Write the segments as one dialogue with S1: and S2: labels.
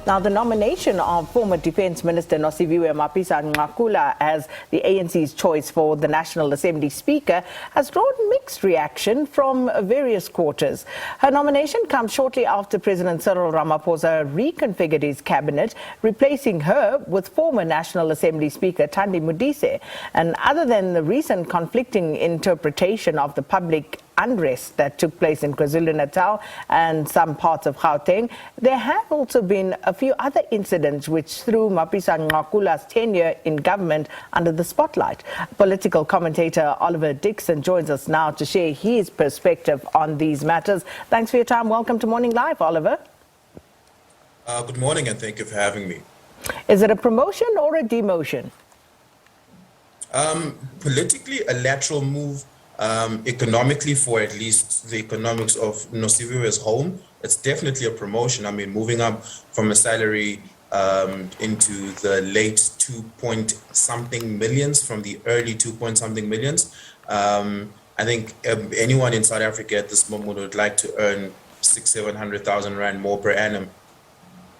S1: Now, the nomination of former Defence Minister Nosiviwe Mapisa-Nqakula as the ANC's choice for the National Assembly Speaker has drawn mixed reaction from various quarters. Her nomination comes shortly after President Cyril Ramaphosa reconfigured his cabinet, replacing her with former National Assembly Speaker Thandi Modise. And other than the recent conflicting interpretation of the public unrest that took place in KwaZulu Natal and some parts of Gauteng, there have also been a few other incidents which threw Mapisa-Nqakula's tenure in government under the spotlight. Political commentator Oliver Dickson joins us now to share his perspective on these matters. Thanks for your time. Welcome to Morning Live, Oliver.
S2: Good morning, and thank you for having me.
S1: Is it a promotion or a demotion?
S2: Politically, a lateral move. Economically, for at least the economics of Nosiviwe's home, it's definitely a promotion. I mean, moving up from a salary into the late 2-point-something millions from the early 2-point-something millions. I think anyone in South Africa at this moment would like to earn 600,000-700,000 rand more per annum.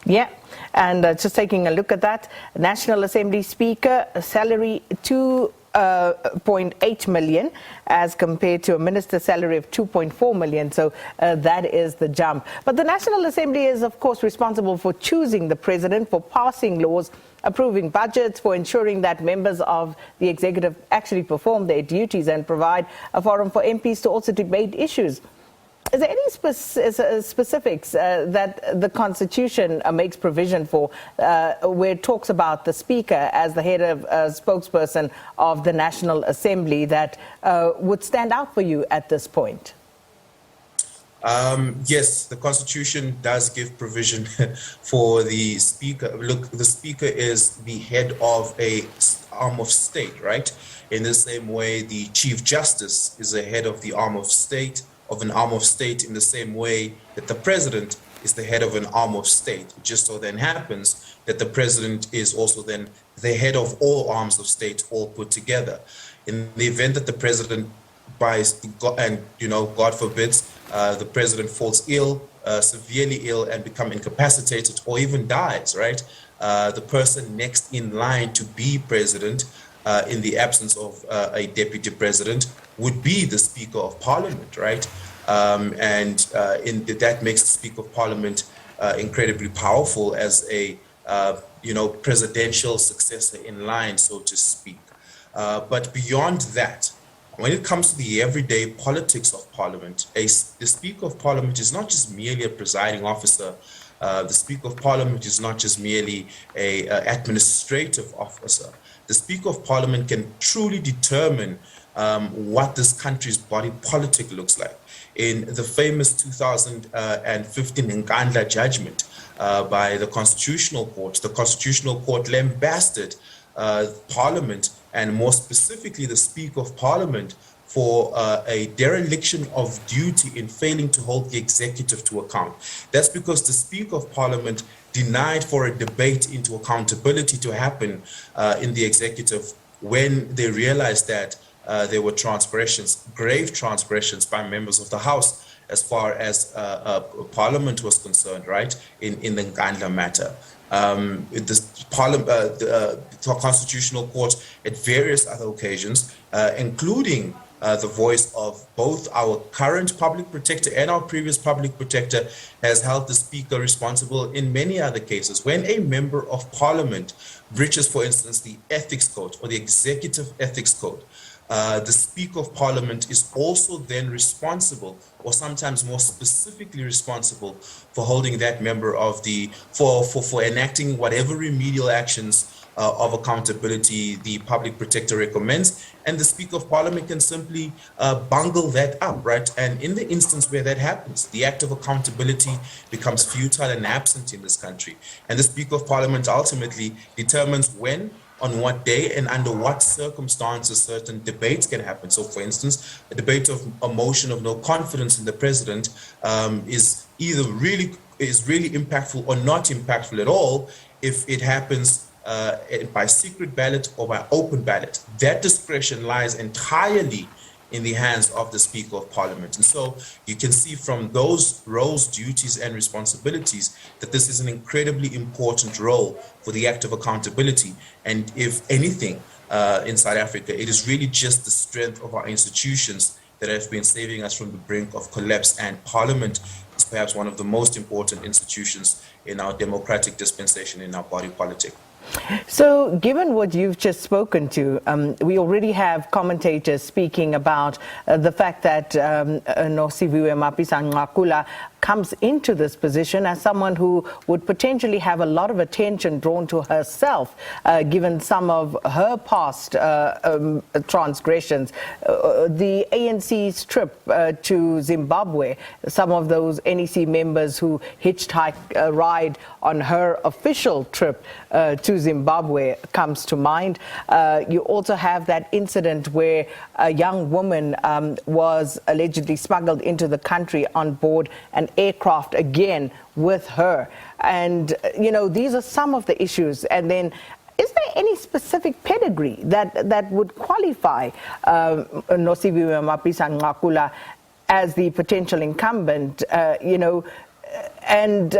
S1: Yeah, and just taking a look at that, National Assembly Speaker, salary 2.8 million as compared to a minister's salary of 2.4 million. So that is the jump. But the National Assembly is, of course, responsible for choosing the president, for passing laws, approving budgets, for ensuring that members of the executive actually perform their duties and provide a forum for MPs to also debate issues. Is there any specifics that the Constitution makes provision for, where it talks about the Speaker as the head of spokesperson of the National Assembly that would stand out for you at this point?
S2: Yes, the Constitution does give provision for the Speaker. Look, the Speaker is the head of an arm of state, right? In the same way, the Chief Justice is the head of the arm of state, of an arm of state, in the same way that the president is the head of an arm of state. It just so then happens that the president is also then the head of all arms of state, all put together. In the event that the president buys, and God forbids, the president falls ill, severely ill, and become incapacitated, or even dies, right? The person next in line to be president, in the absence of a deputy president, would be the Speaker of Parliament, right? That makes the Speaker of Parliament incredibly powerful as a presidential successor in line, so to speak. But beyond that, when it comes to the everyday politics of Parliament, the Speaker of Parliament is not just merely a presiding officer. The Speaker of Parliament is not just merely an administrative officer. The Speaker of Parliament can truly determine what this country's body politic looks like. In the famous 2015 Nkandla judgment by the Constitutional Court lambasted Parliament, and more specifically the Speaker of Parliament, for a dereliction of duty in failing to hold the executive to account. That's because the Speaker of Parliament denied for a debate into accountability to happen in the executive when they realized that there were transgressions, grave transgressions by members of the House as far as Parliament was concerned, right, in the Nkandla matter. The Constitutional Court at various other occasions, including the voice of both our current public protector and our previous public protector, has held the Speaker responsible in many other cases. When a member of Parliament breaches, for instance, the ethics code or the executive ethics code, the Speaker of Parliament is also then responsible, or sometimes more specifically responsible, for holding that member of for enacting whatever remedial actions of accountability the public protector recommends, and the Speaker of Parliament can simply bungle that up, right? And in the instance where that happens, the act of accountability becomes futile and absent in this country. And the Speaker of Parliament ultimately determines when, on what day, and under what circumstances certain debates can happen. So, for instance, a debate of a motion of no confidence in the president is either really impactful or not impactful at all if it happens by secret ballot or by open ballot. That discretion lies entirely in the hands of the Speaker of Parliament. And so you can see from those roles, duties, and responsibilities that this is an incredibly important role for the act of accountability. And if anything, in South Africa, it is really just the strength of our institutions that have been saving us from the brink of collapse, and Parliament is perhaps one of the most important institutions in our democratic dispensation, in our body politic.
S1: So, given what you've just spoken to, we already have commentators speaking about the fact that Nosiviwe Mapisa-Nqakula comes into this position as someone who would potentially have a lot of attention drawn to herself, given some of her past transgressions. The ANC's trip to Zimbabwe, some of those NEC members who hitchhiked a ride on her official trip to Zimbabwe comes to mind. You also have that incident where a young woman was allegedly smuggled into the country on board an aircraft, again with her. And, you know, these are some of the issues. And then, is there any specific pedigree that would qualify Nosiviwe Mapisa-Nqakula as the potential incumbent, and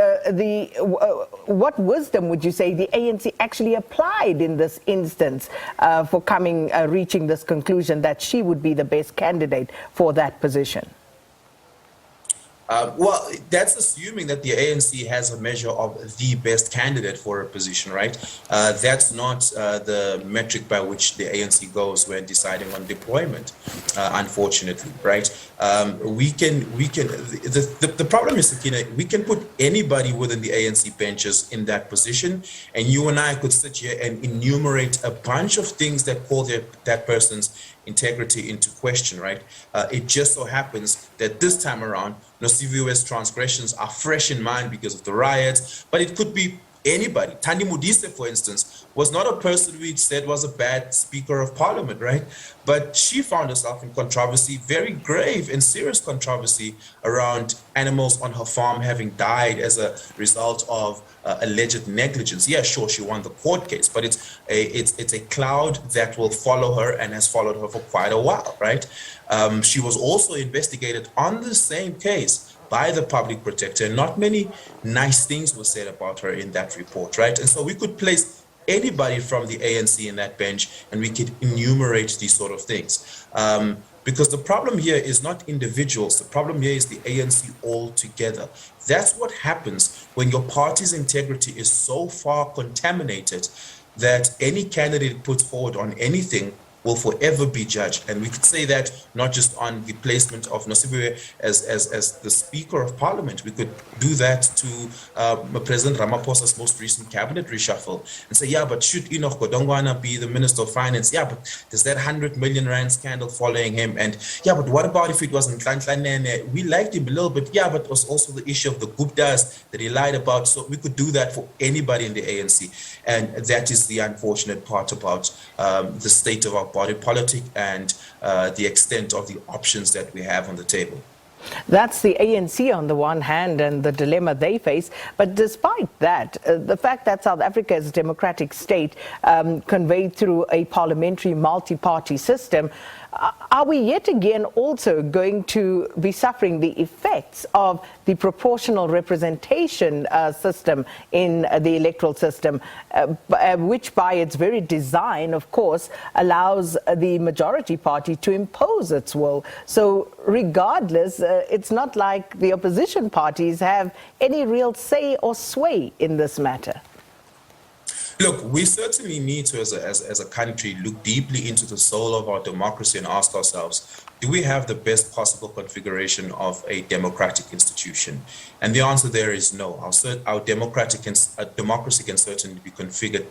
S1: what wisdom would you say the ANC actually applied in this instance for reaching this conclusion that she would be the best candidate for that position?
S2: Well, that's assuming that the ANC has a measure of the best candidate for a position, right? That's not the metric by which the ANC goes when deciding on deployment, unfortunately, right? The problem is, Sakina, we can put anybody within the ANC benches in that position, and you and I could sit here and enumerate a bunch of things that call that person's integrity into question, right? It just so happens that this time around, Nosiviwe's transgressions are fresh in mind because of the riots, but it could be anybody. Thandi Modise, for instance, was not a person we said was a bad Speaker of Parliament, right? But she found herself in controversy, very grave and serious controversy around animals on her farm having died as a result of alleged negligence. Yeah, sure, she won the court case, but it's a cloud that will follow her and has followed her for quite a while, right? She was also investigated on the same case by the public protector, and not many nice things were said about her in that report, right? And so we could place anybody from the ANC in that bench and we could enumerate these sort of things. Because the problem here is not individuals, the problem here is the ANC altogether. That's what happens when your party's integrity is so far contaminated that any candidate put forward on anything will forever be judged. And we could say that not just on the placement of Nosiviwe as the Speaker of Parliament. We could do that to President Ramaphosa's most recent cabinet reshuffle and say, yeah, but should Enoch Godongwana be the Minister of Finance? Yeah, but there's that 100 million rand scandal following him. And yeah, but what about if it wasn't Nhlanhla? We liked him a little bit. Yeah, but it was also the issue of the Guptas that he lied about. So we could do that for anybody in the ANC. And that is the unfortunate part about the state of our body politic and the extent of the options that we have on the table.
S1: That's the ANC on the one hand and the dilemma they face. But despite that, the fact that South Africa is a democratic state conveyed through a parliamentary multi-party system, are we yet again also going to be suffering the effects of the proportional representation system in the electoral system, which by its very design, of course, allows the majority party to impose its will? So regardless, it's not like the opposition parties have any real say or sway in this matter.
S2: Look, we certainly need to, as a country, look deeply into the soul of our democracy and ask ourselves, do we have the best possible configuration of a democratic institution? And the answer there is no. Our democracy can certainly be configured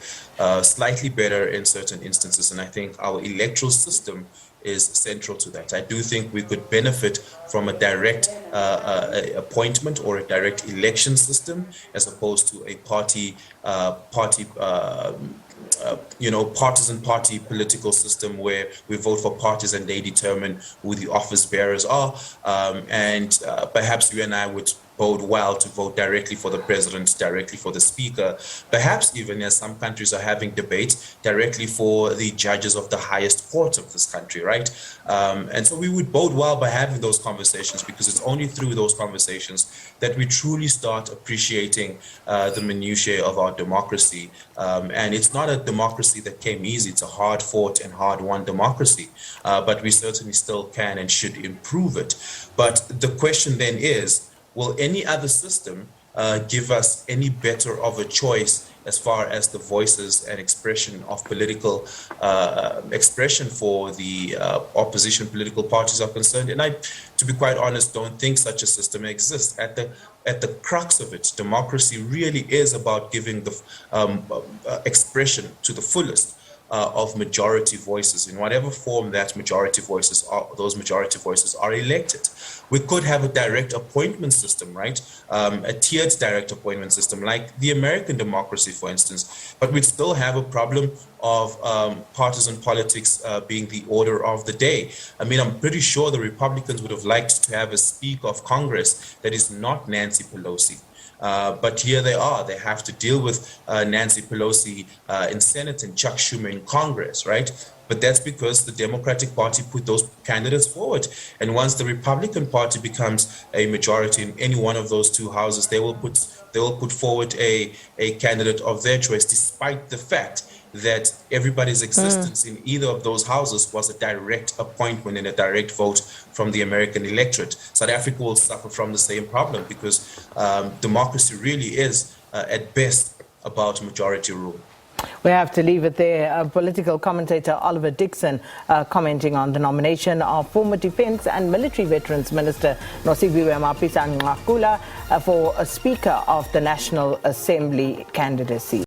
S2: slightly better in certain instances, and I think our electoral system is central to that. I do think we could benefit from a direct appointment or a direct election system as opposed to a partisan party political system where we vote for parties and they determine who the office bearers are. And perhaps you and I would bode well to vote directly for the president, directly for the speaker, perhaps even, as some countries are having debates, directly for the judges of the highest court of this country, right? And so we would bode well by having those conversations, because it's only through those conversations that we truly start appreciating the minutiae of our democracy. And it's not a democracy that came easy. It's a hard-fought and hard-won democracy. But we certainly still can and should improve it. But the question then is, will any other system give us any better of a choice as far as the voices and expression of political expression for the opposition political parties are concerned? And I, to be quite honest, don't think such a system exists. At the crux of it, democracy really is about giving the expression to the fullest of majority voices, in whatever form that those majority voices are elected. We could have a direct appointment system, right? A tiered direct appointment system, like the American democracy, for instance. But we'd still have a problem of partisan politics being the order of the day. I mean, I'm pretty sure the Republicans would have liked to have a Speaker of Congress that is not Nancy Pelosi. But here they are. They have to deal with Nancy Pelosi in Senate and Chuck Schumer in Congress, right? But that's because the Democratic Party put those candidates forward. And once the Republican Party becomes a majority in any one of those two houses, they will put forward a candidate of their choice, despite the fact that everybody's existence in either of those houses was a direct appointment and a direct vote from the American electorate. South Africa will suffer from the same problem, because democracy really is, at best, about majority rule.
S1: We have to leave it there. Political commentator Oliver Dickson commenting on the nomination of former Defence and Military Veterans Minister Nosiviwe Mapisa-Nqakula for a Speaker of the National Assembly candidacy.